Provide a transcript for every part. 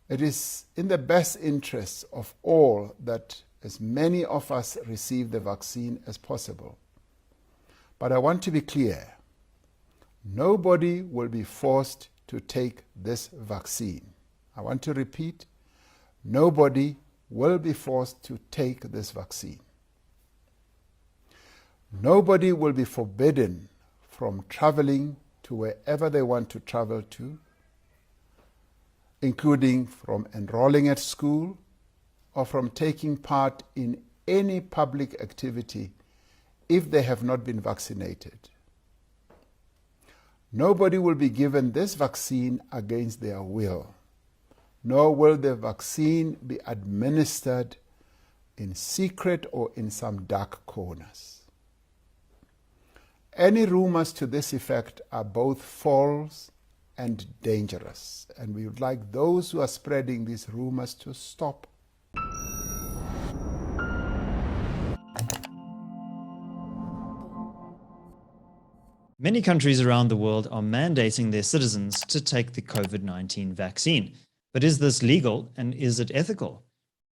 It is in the best interests of all that as many of us receive the vaccine as possible. But I want to be clear, nobody will be forced to take this vaccine. I want to repeat, nobody will be forced to take this vaccine. Nobody will be forbidden from traveling to wherever they want to travel to, including from enrolling at school or from taking part in any public activity if they have not been vaccinated. Nobody will be given this vaccine against their will, nor will the vaccine be administered in secret or in some dark corners. Any rumors to this effect are both false and dangerous, and we would like those who are spreading these rumors to stop. Many countries around the world are mandating their citizens to take the COVID-19 vaccine. But is this legal and is it ethical?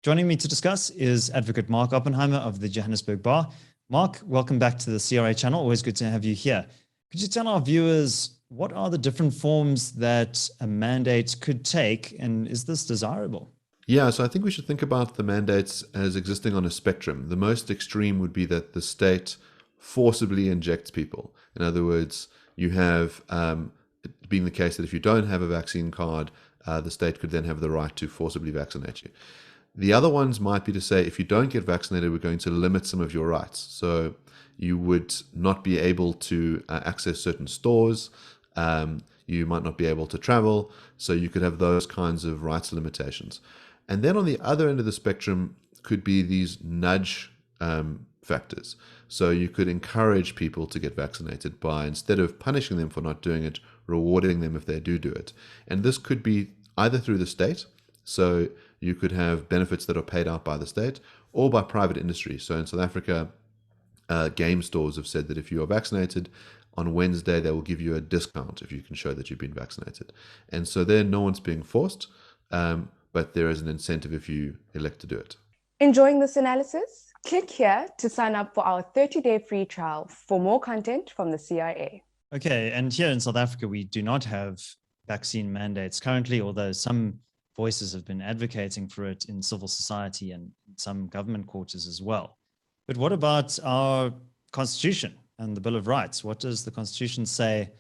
Joining me to discuss is Advocate Mark Oppenheimer of the Johannesburg Bar. Mark, welcome back to the CRA channel. Always good to have you here. Could you tell our viewers what are the different forms that a mandate could take, and is this desirable? Yeah, so I think we should think about the mandates as existing on a spectrum. The most extreme would be that the state forcibly injects people. In other words, you have it being the case that if you don't have a vaccine card, the state could then have the right to forcibly vaccinate you. The other ones might be to say, if you don't get vaccinated, we're going to limit some of your rights. So you would not be able to access certain stores. You might not be able to travel. So you could have those kinds of rights limitations. And then on the other end of the spectrum could be these nudge factors. So you could encourage people to get vaccinated by, instead of punishing them for not doing it, rewarding them if they do it. And this could be either through the state. So you could have benefits that are paid out by the state or by private industry. So in South Africa, game stores have said that if you are vaccinated, on Wednesday, they will give you a discount if you can show that you've been vaccinated. And so there, no one's being forced, but there is an incentive if you elect to do it. Enjoying this analysis? Click here to sign up for our 30-day free trial for more content from the CIA. Okay, and here in South Africa, we do not have vaccine mandates currently, although some voices have been advocating for it in civil society and some government quarters as well. But what about our Constitution and the Bill of Rights? What does the Constitution say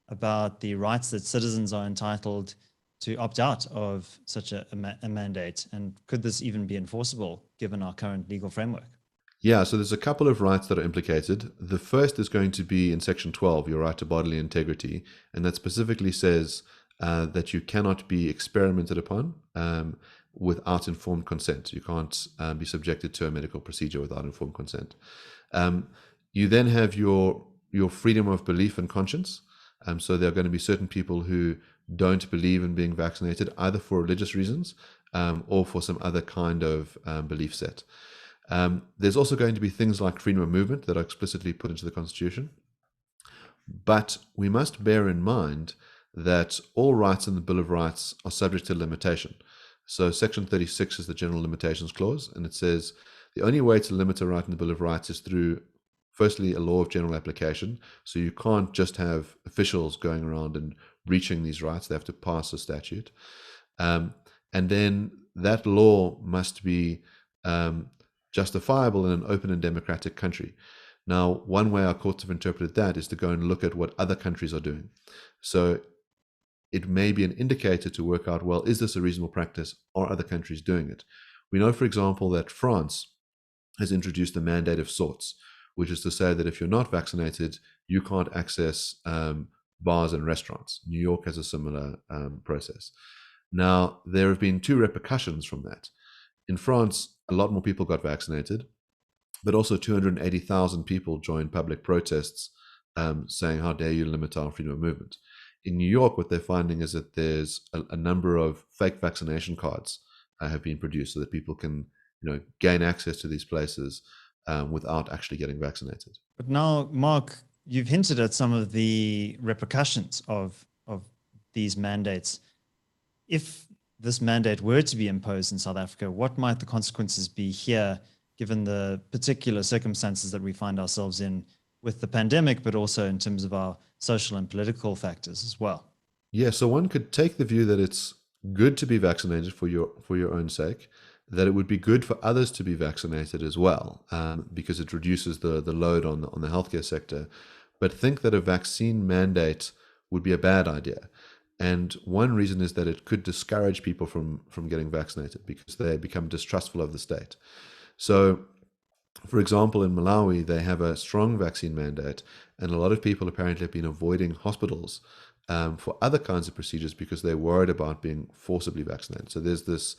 about the rights that citizens are entitled to opt out of such a mandate? And could this even be enforceable given our current legal framework? Yeah, so there's a couple of rights that are implicated. The first is going to be in Section 12, your right to bodily integrity, and that specifically says that you cannot be experimented upon without informed consent. You can't be subjected to a medical procedure without informed consent. You then have your freedom of belief and conscience. So there are going to be certain people who don't believe in being vaccinated, either for religious reasons or for some other kind of belief set. There's also going to be things like freedom of movement that are explicitly put into the Constitution. But we must bear in mind that all rights in the Bill of Rights are subject to limitation. So Section 36 is the General Limitations Clause, and it says the only way to limit a right in the Bill of Rights is through, firstly, a law of general application. So you can't just have officials going around and breaching these rights. They have to pass a statute. And then that law must be justifiable in an open and democratic country. Now, one way our courts have interpreted that is to go and look at what other countries are doing. So it may be an indicator to work out, well, is this a reasonable practice? Are other countries doing it? We know, for example, that France has introduced a mandate of sorts, which is to say that if you're not vaccinated, you can't access bars and restaurants. New York has a similar process. Now, there have been two repercussions from that. In France, a lot more people got vaccinated, but also 280,000 people joined public protests saying, how dare you limit our freedom of movement. In New York, what they're finding is that there's a number of fake vaccination cards have been produced so that people can gain access to these places without actually getting vaccinated. But now, Mark, you've hinted at some of the repercussions of these mandates. If this mandate were to be imposed in South Africa, what might the consequences be here, given the particular circumstances that we find ourselves in with the pandemic, but also in terms of our social and political factors as well? Yeah, so one could take the view that it's good to be vaccinated for your own sake, that it would be good for others to be vaccinated as well, because it reduces the load on the healthcare sector. But think that a vaccine mandate would be a bad idea. And one reason is that it could discourage people from getting vaccinated because they become distrustful of the state. So, for example, in Malawi, they have a strong vaccine mandate, and a lot of people apparently have been avoiding hospitals for other kinds of procedures because they're worried about being forcibly vaccinated. So there's this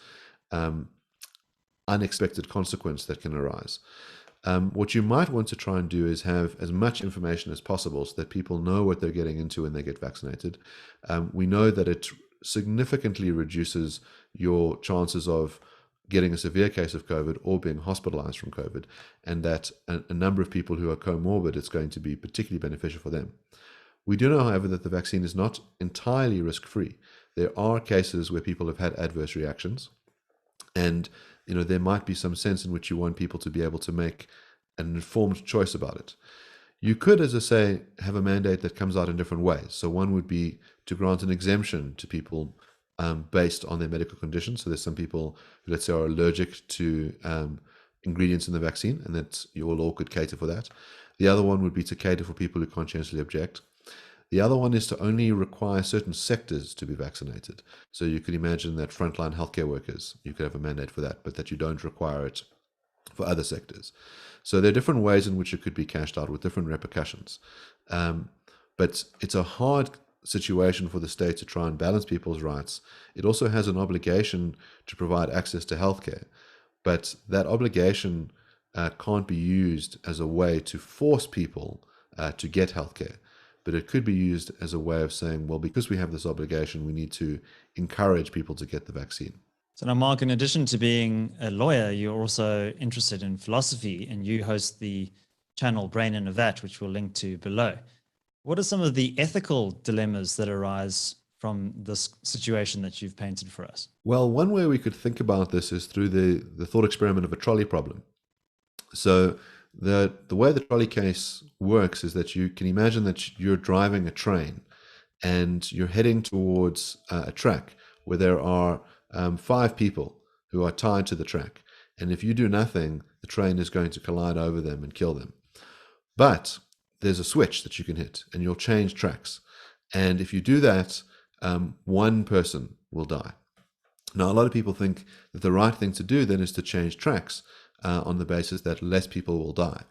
unexpected consequence that can arise. What you might want to try and do is have as much information as possible so that people know what they're getting into when they get vaccinated. We know that it significantly reduces your chances of getting a severe case of COVID or being hospitalized from COVID, and that a number of people who are comorbid, it's going to be particularly beneficial for them. We do know, however, that the vaccine is not entirely risk-free. There are cases where people have had adverse reactions, and there might be some sense in which you want people to be able to make an informed choice about it. You could, as I say, have a mandate that comes out in different ways. So one would be to grant an exemption to people based on their medical conditions. So there's some people who, let's say, are allergic to ingredients in the vaccine, and that you all could cater for that. The other one would be to cater for people who conscientiously object. The other one is to only require certain sectors to be vaccinated. So you could imagine that frontline healthcare workers, you could have a mandate for that, but that you don't require it for other sectors. So there are different ways in which it could be cashed out with different repercussions. But it's a hard situation for the state to try and balance people's rights. It also has an obligation to provide access to healthcare, but that obligation can't be used as a way to force people to get healthcare. But it could be used as a way of saying, well, because we have this obligation, we need to encourage people to get the vaccine. So now, Mark, in addition to being a lawyer, you're also interested in philosophy, and you host the channel Brain in a Vat, which we'll link to below. What are some of the ethical dilemmas that arise from this situation that you've painted for us? Well, one way we could think about this is through the thought experiment of a trolley problem. So the way the trolley case works is that you can imagine that you're driving a train and you're heading towards a track where there are 5 people who are tied to the track. And if you do nothing, the train is going to collide over them and kill them. But there's a switch that you can hit and you'll change tracks. And if you do that, one person will die. Now, a lot of people think that the right thing to do then is to change tracks on the basis that less people will die.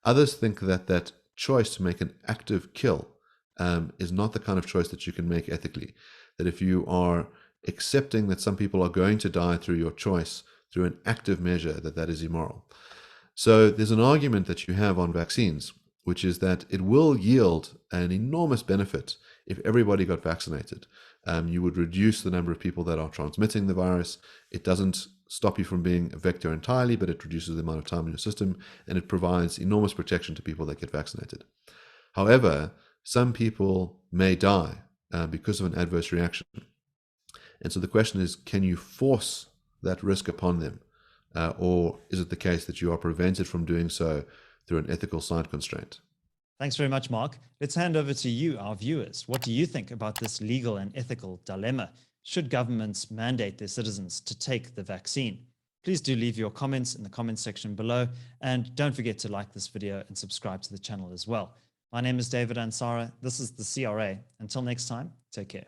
Others think that that choice to make an active kill is not the kind of choice that you can make ethically. That if you are accepting that some people are going to die through your choice, through an active measure, that is immoral. So there's an argument that you have on vaccines, which is that it will yield an enormous benefit if everybody got vaccinated. You would reduce the number of people that are transmitting the virus. It doesn't stop you from being a vector entirely, but it reduces the amount of time in your system, and it provides enormous protection to people that get vaccinated. However, some people may die because of an adverse reaction. And so the question is, can you force that risk upon them? Or is it the case that you are prevented from doing so through an ethical side constraint? Thanks very much, Mark. Let's hand over to you, our viewers. What do you think about this legal and ethical dilemma? Should governments mandate their citizens to take the vaccine? Please do leave your comments in the comments section below, and don't forget to like this video and subscribe to the channel as well. My name is David Ansara. This is the CRA. Until next time, take care.